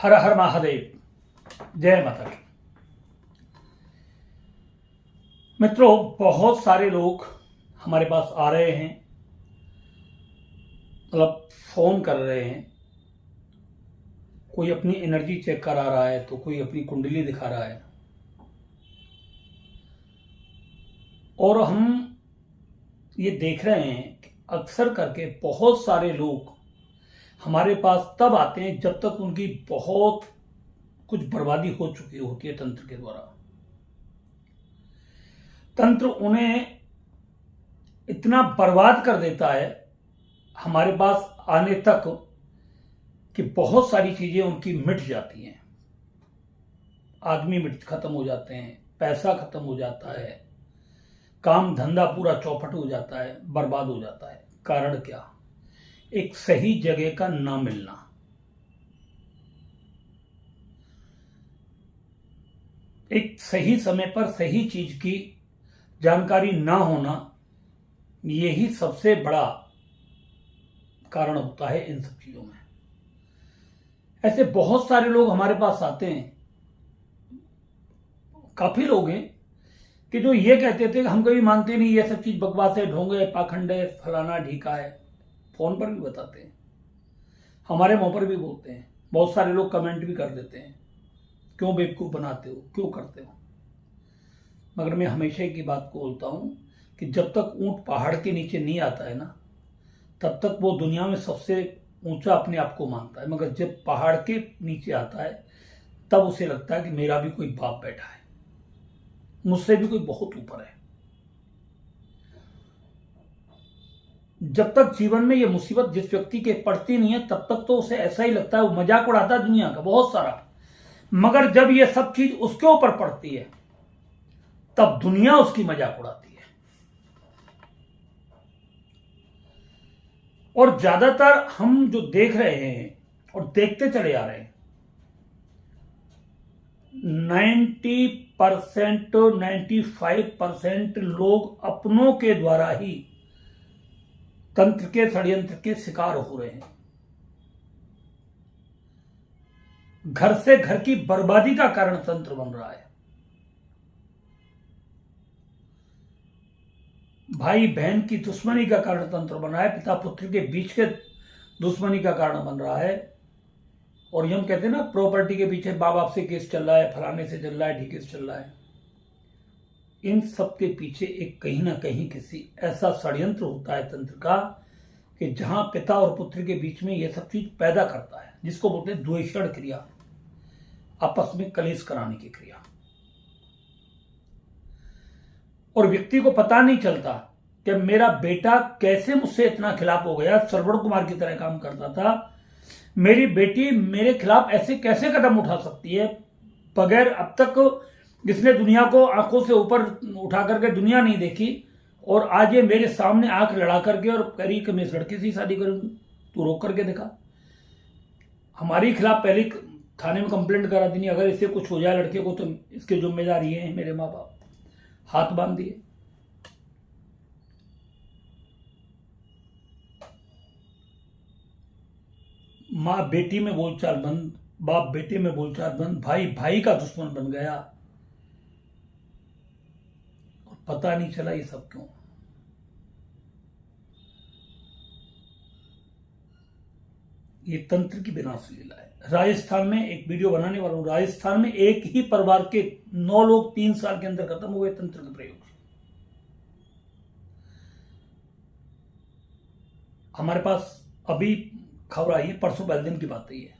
हर हर महादेव। जय माता की। मित्रों, बहुत सारे लोग हमारे पास आ रहे हैं, मतलब फोन कर रहे हैं। कोई अपनी एनर्जी चेक करा रहा है तो कोई अपनी कुंडली दिखा रहा है। और हम ये देख रहे हैं कि अक्सर करके बहुत सारे लोग हमारे पास तब आते हैं जब तक उनकी बहुत कुछ बर्बादी हो चुकी होती है तंत्र के द्वारा। तंत्र उन्हें इतना बर्बाद कर देता है हमारे पास आने तक कि बहुत सारी चीजें उनकी मिट जाती हैं। आदमी खत्म हो जाते हैं, पैसा खत्म हो जाता है, काम धंधा पूरा चौपट हो जाता है, बर्बाद हो जाता है। कारण क्या? एक सही जगह का ना मिलना। एक सही समय पर सही चीज की जानकारी ना होना, यही सबसे बड़ा कारण होता है इन सब चीजों में। ऐसे बहुत सारे लोग हमारे पास आते हैं, काफी लोग हैं कि जो ये कहते थे कि हम कभी मानते नहीं, ये सब चीज बकवास है, ढोंग है, पाखंड है, फलाना ढीका है। फोन पर भी बताते हैं, हमारे मुंह पर भी बोलते हैं। बहुत सारे लोग कमेंट भी कर देते हैं, क्यों बेवकूफ बनाते हो, क्यों करते हो। मगर मैं हमेशा की बात को बोलता हूं कि जब तक ऊंट पहाड़ के नीचे नहीं आता है ना, तब तक वो दुनिया में सबसे ऊंचा अपने आप को मानता है। मगर जब पहाड़ के नीचे आता है तब उसे लगता है कि मेरा भी कोई बाप बैठा है, मुझसे भी कोई बहुत ऊपर है। जब तक जीवन में ये मुसीबत जिस व्यक्ति के पड़ती नहीं है, तब तक तो उसे ऐसा ही लगता है, वो मजाक उड़ाता है दुनिया का बहुत सारा। मगर जब ये सब चीज उसके ऊपर पड़ती है तब दुनिया उसकी मजाक उड़ाती है। और ज्यादातर हम जो देख रहे हैं और देखते चले आ रहे हैं, 90% 95% लोग अपनों के द्वारा ही तंत्र के षड्यंत्र के शिकार हो रहे हैं। घर से घर की बर्बादी का कारण तंत्र बन रहा है। भाई बहन की दुश्मनी का कारण तंत्र बन रहा है। पिता पुत्र के बीच के दुश्मनी का कारण बन रहा है। और हम कहते हैं ना, प्रॉपर्टी के पीछे माँ बाप से केस चल रहा है, फलाने से चल रहा है, ढीके से चल रहा है। इन सब के पीछे एक कहीं ना कहीं किसी ऐसा षड्यंत्र होता है तंत्र का कि जहां पिता और पुत्र के बीच में यह सब चीज पैदा करता है, जिसको बोलते हैं द्वेषण क्रिया, आपस में कलेश कराने की क्रिया। और व्यक्ति को पता नहीं चलता कि मेरा बेटा कैसे मुझसे इतना खिलाफ हो गया, श्रवण कुमार की तरह काम करता था, मेरी बेटी मेरे खिलाफ ऐसे कैसे कदम उठा सकती है, बगैर अब तक जिसने दुनिया को आंखों से ऊपर उठा करके दुनिया नहीं देखी, और आज ये मेरे सामने आंख लड़ा करके और करी कि मैं इस लड़के से शादी करूंगी। तू रोक करके देखा। हमारे खिलाफ पहले थाने में कंप्लेंट करा दी, अगर इससे कुछ हो जाए लड़के को तो इसके जिम्मेदार ये हैं मेरे माँ बाप। हाथ बांध दिए। माँ बेटी में बोलचाल बंद, बाप बेटे में बोलचाल बंद, भाई भाई का दुश्मन बन गया। और पता नहीं चला ये सब क्यों। ये तंत्र की विनाश लीला है। राजस्थान में एक वीडियो बनाने वाला हूं। राजस्थान में एक ही परिवार के 9 लोग 3 साल के अंदर खत्म हुए तंत्र के प्रयोग से। हमारे पास अभी खबर आई है, परसों पहले दिन की बात है ये।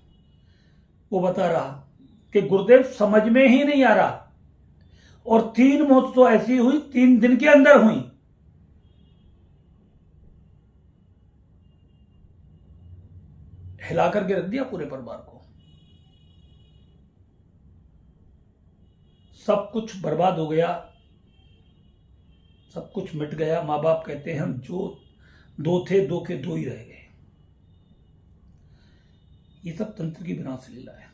वो बता रहा कि गुरुदेव समझ में ही नहीं आ रहा, और 3 मौत तो ऐसी हुई 3 दिन के अंदर हुई। हिला करके रख दिया पूरे परिवार को। सब कुछ बर्बाद हो गया, सब कुछ मिट गया। माँ बाप कहते हैं हम जो 2 थे 2 के 2 ही रह गए। ये सब तंत्र की विनाश लीला है।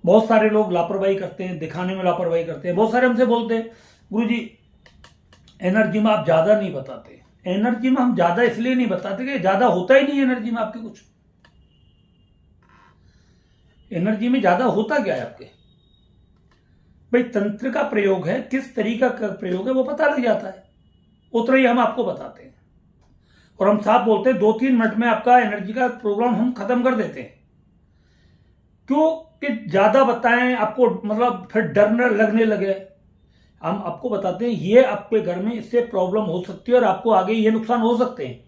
बहुत सारे लोग लापरवाही करते हैं, दिखाने में लापरवाही करते हैं। बहुत सारे हमसे बोलते हैं गुरुजी एनर्जी में आप ज्यादा नहीं बताते। एनर्जी में हम ज्यादा इसलिए नहीं बताते कि ज्यादा होता ही नहीं एनर्जी में आपके कुछ। एनर्जी में ज्यादा होता क्या है आपके? भाई तंत्र का प्रयोग है, किस तरीका का प्रयोग है वो पता लग जाता है, उतना ही हम आपको बताते हैं। और हम साफ बोलते हैं 2-3 मिनट में आपका एनर्जी का प्रोग्राम हम खत्म कर देते हैं। क्यों कि ज्यादा बताएं आपको, मतलब फिर डर लगने लगे। हम आपको बताते हैं ये आपके घर में इससे प्रॉब्लम हो सकती है और आपको आगे ये नुकसान हो सकते हैं।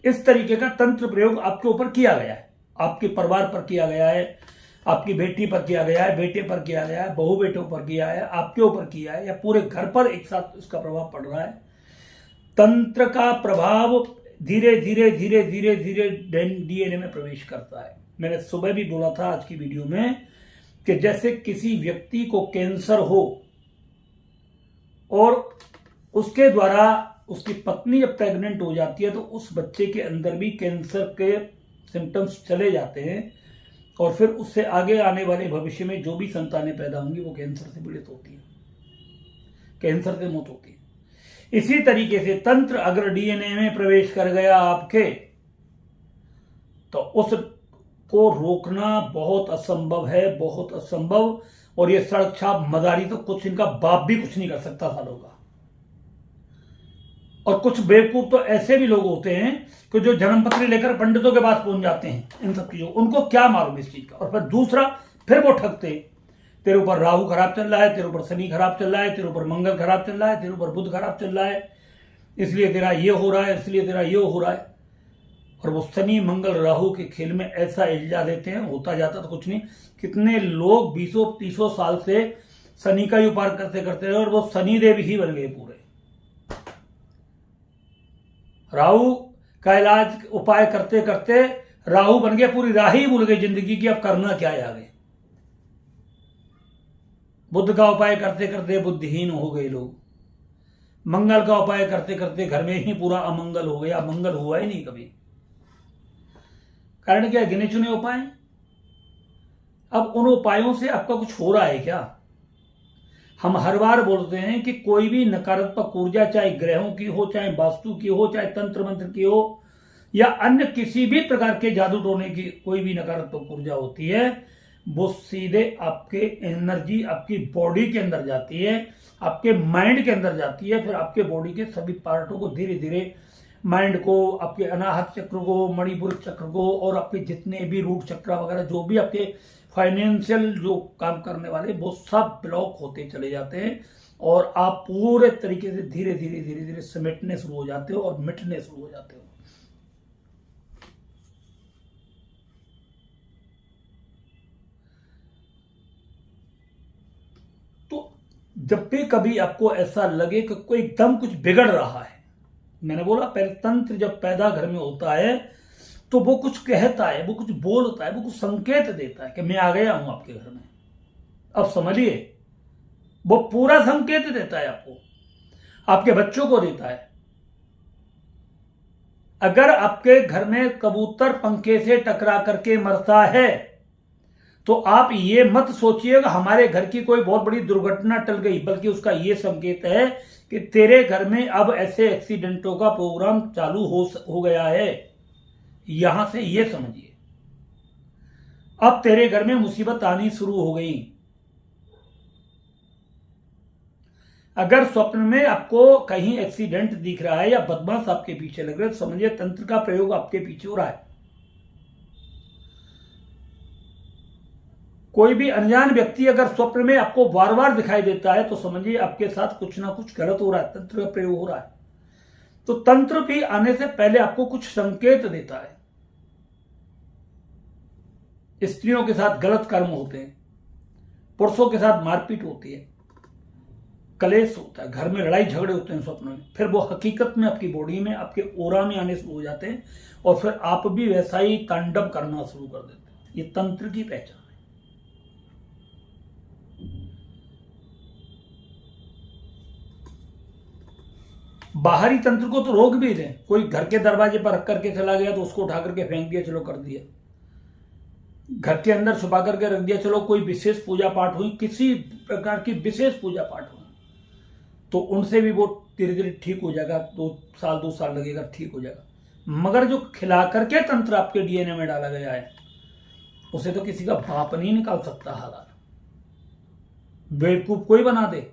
इस तरीके का तंत्र प्रयोग आपके ऊपर किया गया है, आपके परिवार पर किया गया है, आपकी बेटी पर किया गया है, बेटे पर किया गया है, बहू बेटों पर किया है, आपके ऊपर किया है, या पूरे घर पर एक साथ इसका प्रभाव पड़ रहा है। तंत्र का प्रभाव धीरे धीरे धीरे धीरे धीरे डीएनए में प्रवेश करता है। मैंने सुबह भी बोला था आज की वीडियो में कि जैसे किसी व्यक्ति को कैंसर हो और उसके द्वारा उसकी पत्नी जब प्रेग्नेंट हो जाती है तो उस बच्चे के अंदर भी कैंसर के सिम्टम्स चले जाते हैं और फिर उससे आगे आने वाले भविष्य में जो भी संतानें पैदा होंगी वो कैंसर से पीड़ित होती है, कैंसर से मौत होती है। इसी तरीके से तंत्र अगर डीएनए में प्रवेश कर गया आपके, तो उसको रोकना बहुत असंभव है, बहुत असंभव। और ये सड़क छाप मदारी तो कुछ इनका बाप भी कुछ नहीं कर सकता सालों का। और कुछ बेवकूफ तो ऐसे भी लोग होते हैं कि जो जन्मपत्री लेकर पंडितों के पास पहुंच जाते हैं इन सब चीजों, उनको क्या मालूम इस चीज का। और फिर दूसरा, फिर वो ठगते, तेरे ऊपर राहु खराब चल रहा है, तेरे ऊपर शनि खराब चल रहा है, तेरे ऊपर मंगल खराब चल रहा है, तेरे ऊपर बुध खराब चल रहा है, इसलिए तेरा ये हो रहा है, इसलिए तेरा ये हो रहा है। और वो शनि मंगल राहु के खेल में ऐसा इल्जा देते हैं, होता जाता तो कुछ नहीं। कितने लोग 20-30 साल से शनि का ही उपाय करते करते रहे और वो शनि देव ही बन गए पूरे। राहु का इलाज उपाय करते करते राहु बन गया, पूरी राह ही भूल गई जिंदगी की, अब करना क्या है आगे। बुद्ध का उपाय करते करते बुद्धिहीन हो गए लोग। मंगल का उपाय करते करते घर में ही पूरा अमंगल हो गया, मंगल हुआ ही नहीं कभी। कारण क्या? गिने चुने उपाय। अब उन उपायों से आपका कुछ हो रहा है क्या? हम हर बार बोलते हैं कि कोई भी नकारात्मक ऊर्जा, चाहे ग्रहों की हो, चाहे वास्तु की हो, चाहे तंत्र मंत्र की हो, या अन्य किसी भी प्रकार के जादू टोने की कोई भी नकारात्मक ऊर्जा होती है, वो सीधे आपके एनर्जी आपकी बॉडी के अंदर जाती है, आपके माइंड के अंदर जाती है, फिर आपके बॉडी के सभी पार्टों को धीरे धीरे, माइंड को, आपके अनाहत चक्र को, मणिपुर चक्र को, और आपके जितने भी रूट चक्र वगैरह जो भी आपके फाइनेंशियल जो काम करने वाले, वो सब ब्लॉक होते चले जाते हैं और आप पूरे तरीके से धीरे धीरे धीरे धीरे समेटने शुरू हो जाते हो और मिटने शुरू हो जाते हो। तो जब भी कभी आपको ऐसा लगे कि कोई एकदम कुछ बिगड़ रहा है, मैंने बोला पहले तंत्र जब पैदा घर में होता है तो वो कुछ कहता है, वो कुछ बोलता है, वो कुछ संकेत देता है कि मैं आ गया हूं आपके घर में। अब समझिए, वो पूरा संकेत देता है आपको, आपके बच्चों को देता है। अगर आपके घर में कबूतर पंखे से टकरा करके मरता है तो आप ये मत सोचिएगा हमारे घर की कोई बहुत बड़ी दुर्घटना टल गई, बल्कि उसका ये संकेत है कि तेरे घर में अब ऐसे एक्सीडेंटों का प्रोग्राम चालू हो गया है। यहां से ये समझिए, अब तेरे घर में मुसीबत आनी शुरू हो गई। अगर स्वप्न में आपको कहीं एक्सीडेंट दिख रहा है या बदमाश आपके पीछे लग रहे हैं तो समझिए तंत्र का प्रयोग आपके पीछे हो रहा है। कोई भी अनजान व्यक्ति अगर स्वप्न में आपको बार बार दिखाई देता है तो समझिए आपके साथ कुछ ना कुछ गलत हो रहा है, तंत्र का प्रयोग हो रहा है। तो तंत्र भी आने से पहले आपको कुछ संकेत देता है। स्त्रियों के साथ गलत कर्म होते हैं, पुरुषों के साथ मारपीट होती है, कलेश होता है, घर में लड़ाई झगड़े होते हैं स्वप्न में, फिर वो हकीकत में आपकी बॉडी में, आपके ओरा में आने शुरू हो जाते हैं और फिर आप भी वैसा ही तांडव करना शुरू कर देते हैं। ये तंत्र की पहचान है। बाहरी तंत्र को तो रोक भी दें, कोई घर के दरवाजे पर रख करके चला गया तो उसको उठा करके फेंक दिया, चलो कर दिया। घर के अंदर छुपा करके रख दिया, चलो कोई विशेष पूजा पाठ हुई, किसी प्रकार की विशेष पूजा पाठ हुई तो उनसे भी वो धीरे धीरे ठीक हो जाएगा। 2 साल लगेगा, ठीक हो जाएगा। मगर जो खिला करके तंत्र आपके डीएनए में डाला गया है उसे तो किसी का बाप नहीं निकाल सकता हालात, बेवकूफ कोई बना दे।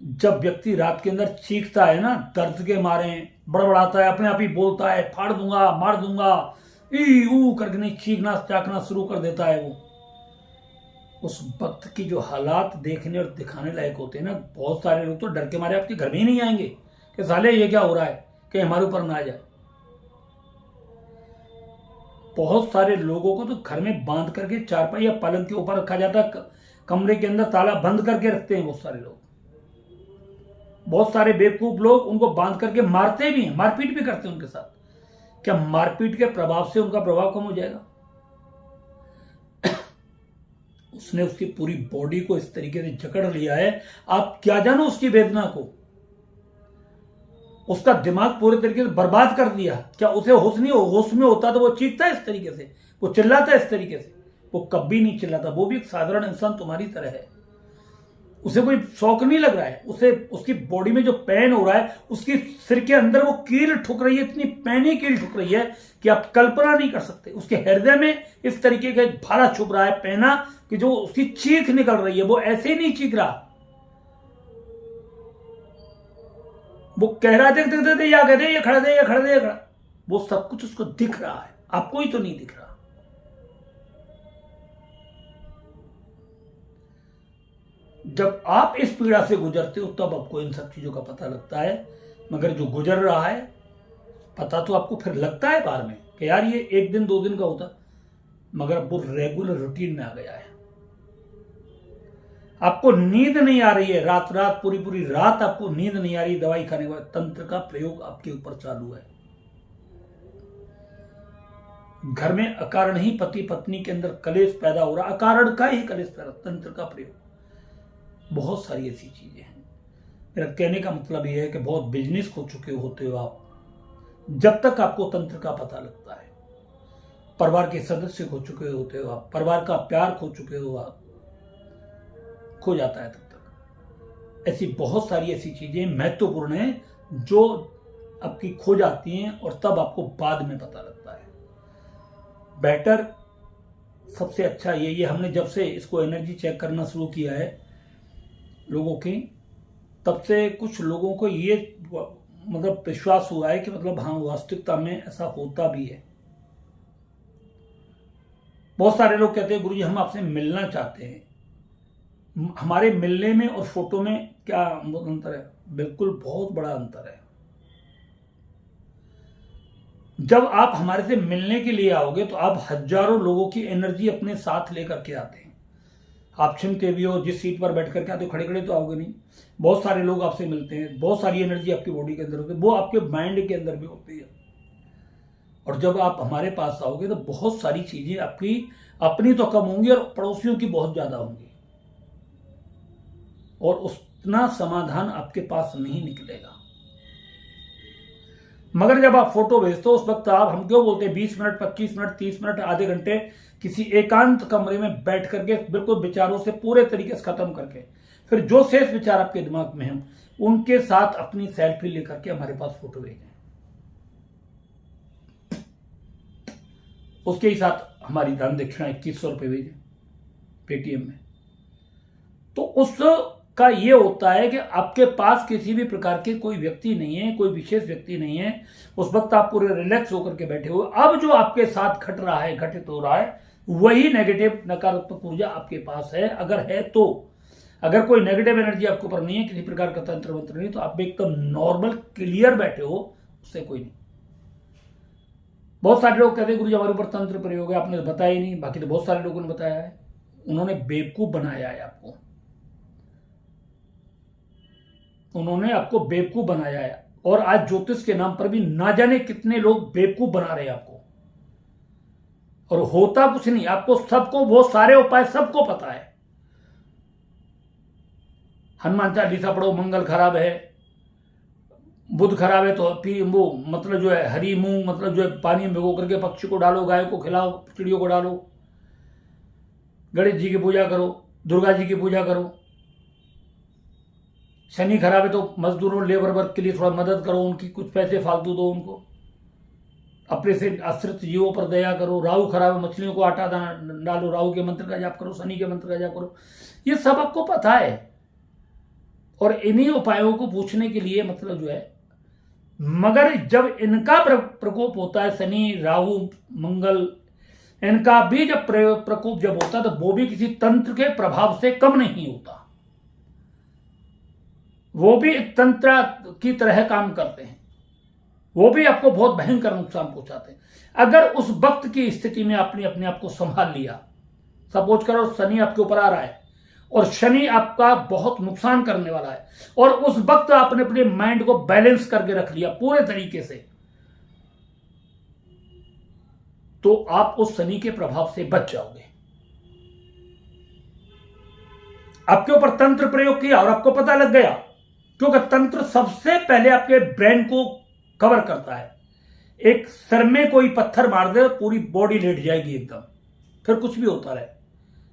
जब व्यक्ति रात के अंदर चीखता है ना, दर्द के मारे बड़बड़ाता है, अपने आप ही बोलता है फाड़ दूंगा मार दूंगा, ई ऊ करके नहीं चीखना चाकना शुरू कर देता है, वो उस वक्त की जो हालात देखने और दिखाने लायक होते हैं ना, बहुत सारे लोग तो डर के मारे आपके घर में ही नहीं आएंगे कि साले ये क्या हो रहा है, कि हमारे ऊपर ना आ जाए। बहुत सारे लोगों को तो घर में बांध करके चारपाई या पलंग के ऊपर रखा जाता है, कमरे के अंदर ताला बंद करके रखते हैं बहुत सारे लोग। बहुत सारे बेवकूफ लोग उनको बांध करके मारते भी हैं, मारपीट भी करते हैं उनके साथ। क्या मारपीट के प्रभाव से उनका प्रभाव कम हो जाएगा? उसने उसकी पूरी बॉडी को इस तरीके से जकड़ लिया है, आप क्या जानो उसकी वेदना को। उसका दिमाग पूरे तरीके से बर्बाद कर दिया। क्या उसे होश नहीं हो? होश में होता तो वो चीखता इस तरीके से, वो चिल्लाता इस तरीके से? वो कभी नहीं चिल्लाता। वो भी एक साधारण इंसान तुम्हारी तरह है, उसे कोई शौक नहीं लग रहा है। उसे उसकी बॉडी में जो पेन हो रहा है, उसकी सिर के अंदर वो कील ठुक रही है, इतनी पैनी कील ठुक रही है कि आप कल्पना नहीं कर सकते। उसके हृदय में इस तरीके का एक भाला छुप रहा है, पैना, कि जो उसकी चीख निकल रही है। वो ऐसे ही नहीं चीख रहा, वो कह रहा है देख देख देख या कहते ये खड़ा दे, ये खड़ा दे, ये खड़ा। वो सब कुछ उसको दिख रहा है, आपको ही तो नहीं दिख रहा। जब आप इस पीड़ा से गुजरते हो तब आपको इन सब चीजों का पता लगता है। मगर जो गुजर रहा है, पता तो आपको फिर लगता है बाद में कि यार ये एक दिन दो दिन का होता, मगर अब वो रेगुलर रूटीन में आ गया है। आपको नींद नहीं आ रही है, रात रात पूरी पूरी रात आपको नींद नहीं आ रही, दवाई खाने के बाद तंत्र का प्रयोग आपके ऊपर चालू है। घर में अकारण ही पति पत्नी के अंदर कलेश पैदा हो रहा, अकारण का ही कलेश पैदा, तंत्र का प्रयोग। बहुत सारी ऐसी चीजें हैं। मेरा कहने का मतलब यह है कि बहुत बिजनेस खो चुके होते हो आप, जब तक आपको तंत्र का पता लगता है। परिवार के सदस्य खो चुके होते हो आप, परिवार का प्यार खो चुके हो आप, खो जाता है तब तक। ऐसी बहुत सारी ऐसी चीजें महत्वपूर्ण हैं जो आपकी खो जाती हैं और तब आपको बाद में पता लगता है। बेटर सबसे अच्छा ये हमने जब से इसको एनर्जी चेक करना शुरू किया है लोगों की, तब से कुछ लोगों को ये मतलब विश्वास हुआ है कि मतलब हाँ, वास्तविकता में ऐसा होता भी है। बहुत सारे लोग कहते हैं गुरुजी हम आपसे मिलना चाहते हैं। हमारे मिलने में और फोटो में क्या अंतर है? बिल्कुल बहुत बड़ा अंतर है। जब आप हमारे से मिलने के लिए आओगे तो आप हजारों लोगों की एनर्जी अपने साथ लेकर के आते हैं। आप छिमके भी हो, जिस सीट पर बैठ करके आते हो, खड़े खड़े तो आओगे नहीं। बहुत सारे लोग आपसे मिलते हैं, बहुत सारी एनर्जी आपकी बॉडी के अंदर होती है, वो आपके माइंड के अंदर भी होती है। और जब आप हमारे पास आओगे तो बहुत सारी चीजें आपकी अपनी तो कम होंगी और पड़ोसियों की बहुत ज्यादा होंगी, और उतना समाधान आपके पास नहीं निकलेगा। मगर जब आप फोटो भेजते हो उस वक्त आप, हम क्यों बोलते हैं 20 मिनट 25 मिनट 30 मिनट आधे घंटे किसी एकांत कमरे में बैठ करके बिल्कुल विचारों से पूरे तरीके से खत्म करके, फिर जो शेष विचार आपके दिमाग में हैं उनके साथ अपनी सेल्फी लेकर के हमारे पास फोटो भेजें। उसके ही साथ हमारी दान दक्षिणा 2100 रुपये भेजें पेटीएम में। तो उसका ये होता है कि आपके पास किसी भी प्रकार के कोई व्यक्ति नहीं है, कोई विशेष व्यक्ति नहीं है। उस वक्त आप पूरे रिलैक्स होकर के बैठे हो। अब जो आपके साथ घट रहा है, घटित हो रहा है, वही नेगेटिव नकारात्मक ऊर्जा आपके पास है। अगर है तो, अगर कोई नेगेटिव एनर्जी आपके ऊपर नहीं है, किसी प्रकार का तंत्र मंत्र नहीं, तो आप एकदम नॉर्मल क्लियर बैठे हो, उससे कोई नहीं। बहुत सारे लोग कहते हैं गुरुजी हमारे ऊपर तंत्र प्रयोग है, आपने बताया ही नहीं। बाकी तो बहुत सारे लोगों ने बताया है, उन्होंने बेवकूफ बनाया है आपको, उन्होंने आपको बेवकूफ बनाया है। और आज ज्योतिष के नाम पर भी ना जाने कितने लोग बेवकूफ बना रहे हैं आपको, और होता कुछ नहीं। आपको सबको वो सारे उपाय सबको पता है। हनुमान चालीसा पढ़ो, मंगल खराब है, बुध खराब है तो वो मतलब जो है हरी मूंग मतलब जो है पानी में भिगो करके पक्षी को डालो, गाय को खिलाओ, चिड़ियों को डालो, गणेश जी की पूजा करो, दुर्गा जी की पूजा करो। शनि खराब है तो मजदूरों लेबर वर्क के लिए थोड़ा मदद करो, उनकी कुछ पैसे फालतू दो उनको। अपने से आश्रित जीवों पर दया करो, राहु खराब मछलियों को आटा डालो, राहु के मंत्र का जाप करो, शनि के मंत्र का जाप करो, ये सब आपको पता है। और इन्हीं उपायों को पूछने के लिए मतलब जो है, मगर जब इनका प्रकोप होता है, शनि राहु मंगल, इनका भी जब प्रकोप जब होता है तो वो भी किसी तंत्र के प्रभाव से कम नहीं होता, वो भी एक तंत्र की तरह काम करते हैं, वो भी आपको बहुत भयंकर नुकसान पहुंचाते हैं। अगर उस वक्त की स्थिति में आपने अपने आप को संभाल लिया, सपोज करो शनि आपके ऊपर आ रहा है और शनि आपका बहुत नुकसान करने वाला है, और उस वक्त आपने अपने माइंड को बैलेंस करके रख लिया पूरे तरीके से, तो आप उस शनि के प्रभाव से बच जाओगे। आपके ऊपर तंत्र प्रयोग किया और आपको पता लग गया, क्योंकि तंत्र सबसे पहले आपके ब्रेन को कवर करता है। एक सर में कोई पत्थर मार दे पूरी बॉडी लेट जाएगी एकदम, फिर कुछ भी होता रहे,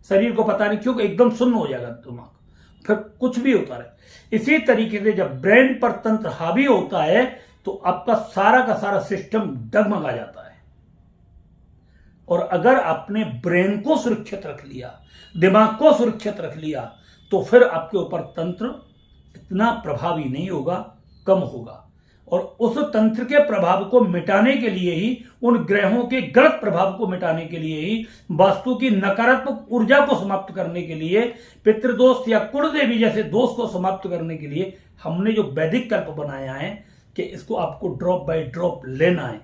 शरीर को पता नहीं, क्योंकि एकदम सुन्न हो जाएगा दिमाग, फिर कुछ भी होता रहे। इसी तरीके से जब ब्रेन पर तंत्र हावी होता है तो आपका सारा का सारा सिस्टम डगमगा जाता है। और अगर आपने ब्रेन को सुरक्षित रख लिया, दिमाग को सुरक्षित रख लिया, तो फिर आपके ऊपर तंत्र इतना प्रभावी नहीं होगा, कम होगा। और उस तंत्र के प्रभाव को मिटाने के लिए ही, उन ग्रहों के गलत प्रभाव को मिटाने के लिए ही, वास्तु की नकारात्मक ऊर्जा को समाप्त करने के लिए, पितृदोष या कुलदेवी जैसे दोष को समाप्त करने के लिए हमने जो वैदिक कल्प बनाया है कि इसको आपको ड्रॉप बाय ड्रॉप लेना है,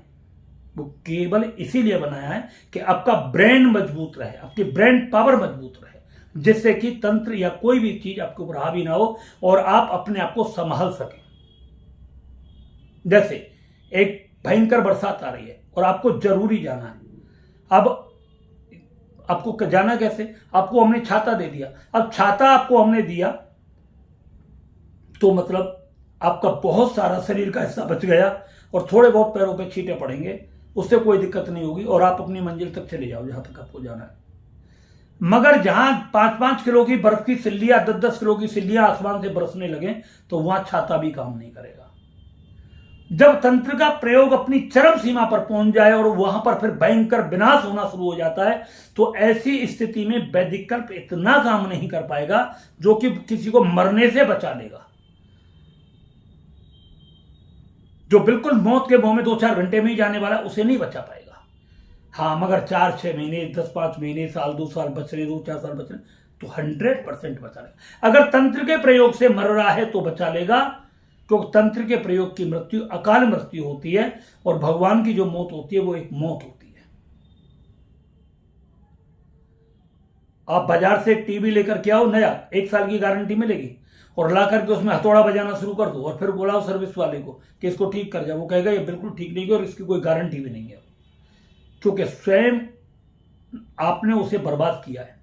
वो केवल इसीलिए बनाया है कि आपका ब्रेन मजबूत रहे, आपकी ब्रेन पावर मजबूत रहे, जिससे कि तंत्र या कोई भी चीज आपके ऊपर हावी ना हो और आप अपने आप को संभाल सकें। जैसे एक भयंकर बरसात आ रही है और आपको जरूरी जाना है, अब आपको जाना कैसे? आपको हमने छाता दे दिया, अब छाता आपको हमने दिया तो मतलब आपका बहुत सारा शरीर का हिस्सा बच गया और थोड़े बहुत पैरों पे छींटे पड़ेंगे, उससे कोई दिक्कत नहीं होगी और आप अपनी मंजिल तक चले जाओ जहां तक आपको जाना है। मगर जहां 5-5 किलो की बर्फ की सिल्लियां, 10-10 किलो की सिल्लियां आसमान से बरसने लगे तो वहां छाता भी काम नहीं करेगा। जब तंत्र का प्रयोग अपनी चरम सीमा पर पहुंच जाए और वहां पर फिर भयंकर विनाश होना शुरू हो जाता है, तो ऐसी स्थिति में वैदिक कल्प इतना काम नहीं कर पाएगा जो कि किसी को मरने से बचा लेगा। जो बिल्कुल मौत के मुंह में 2-4 घंटे में ही जाने वाला, उसे नहीं बचा पाएगा। हाँ, मगर 4-6 महीने, 10-5 महीने, साल 2 साल बच रहे, 2-4 साल बच रहे, तो 100% बचा लेगा। अगर तंत्र के प्रयोग से मर रहा है तो बचा लेगा, क्योंकि तंत्र के प्रयोग की मृत्यु अकाल मृत्यु होती है और भगवान की जो मौत होती है वो एक मौत होती है। आप बाजार से टीवी लेकर के आओ नया, 1 साल की गारंटी मिलेगी, और ला करके उसमें हथौड़ा बजाना शुरू कर दो और फिर बुलाओ सर्विस वाले को कि इसको ठीक कर जाओ, वो कहेगा ये बिल्कुल ठीक नहीं है और इसकी कोई गारंटी भी नहीं है, क्योंकि स्वयं आपने उसे बर्बाद किया है।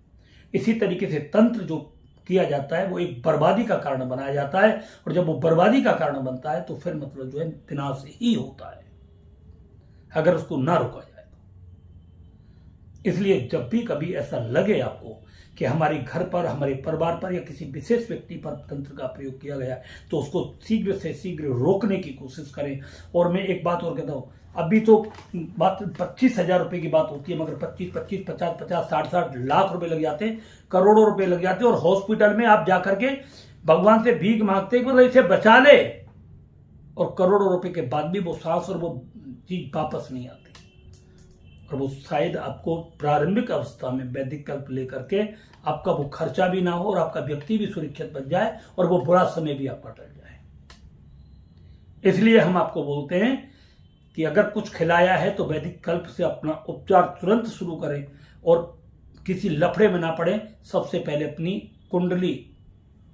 इसी तरीके से तंत्र जो किया जाता है वो एक बर्बादी का कारण बनाया जाता है, और जब वो बर्बादी का कारण बनता है तो फिर मतलब जो है विनाश ही होता है, अगर उसको ना रोका जाए तो। इसलिए जब भी कभी ऐसा लगे आपको कि हमारे घर पर, हमारे परिवार पर या किसी विशेष व्यक्ति पर तंत्र का प्रयोग किया गया है, तो उसको शीघ्र से शीघ्र रोकने की कोशिश करें। और मैं एक बात और कहता हूं, अभी तो बात 25,000 रुपए की बात होती है, मगर 25, 50, 60 लाख रुपए लग जाते हैं, करोड़ों रुपए लग जाते हैं, और हॉस्पिटल में आप जाकर के भगवान से भीख मांगते हैं कि मतलब इसे बचा ले, और करोड़ों रुपए के बाद भी वो सांस और वो चीज वापस नहीं आती। और वो शायद आपको प्रारंभिक अवस्था में वैदिक कल्प लेकर के आपका वो खर्चा भी ना हो और आपका व्यक्ति भी सुरक्षित बच जाए और वो बुरा समय भी आपका टल जाए। इसलिए हम आपको बोलते हैं कि अगर कुछ खिलाया है तो वैदिक कल्प से अपना उपचार तुरंत शुरू करें और किसी लफड़े में ना पड़े। सबसे पहले अपनी कुंडली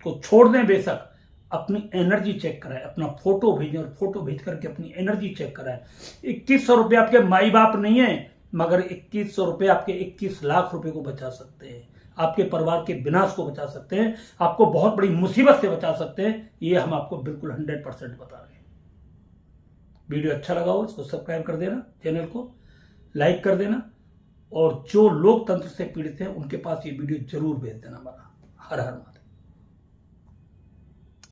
को छोड़ दें, बेशक अपनी एनर्जी चेक कराएं, अपना फोटो भेजें और फोटो भेज करके अपनी एनर्जी चेक कराएं। 2100 रुपये आपके माई बाप नहीं है, मगर 2100 रुपये आपके 21 लाख रुपए को बचा सकते हैं, आपके परिवार के विनाश को बचा सकते हैं, आपको बहुत बड़ी मुसीबत से बचा सकते हैं। ये हम आपको बिल्कुल 100% बता रहे हैं। वीडियो अच्छा लगा हो इसको सब्सक्राइब कर देना, चैनल को लाइक कर देना, और जो लोग तंत्र से पीड़ित हैं उनके पास ये वीडियो जरूर भेज देना। हमारा हर हर महादेव।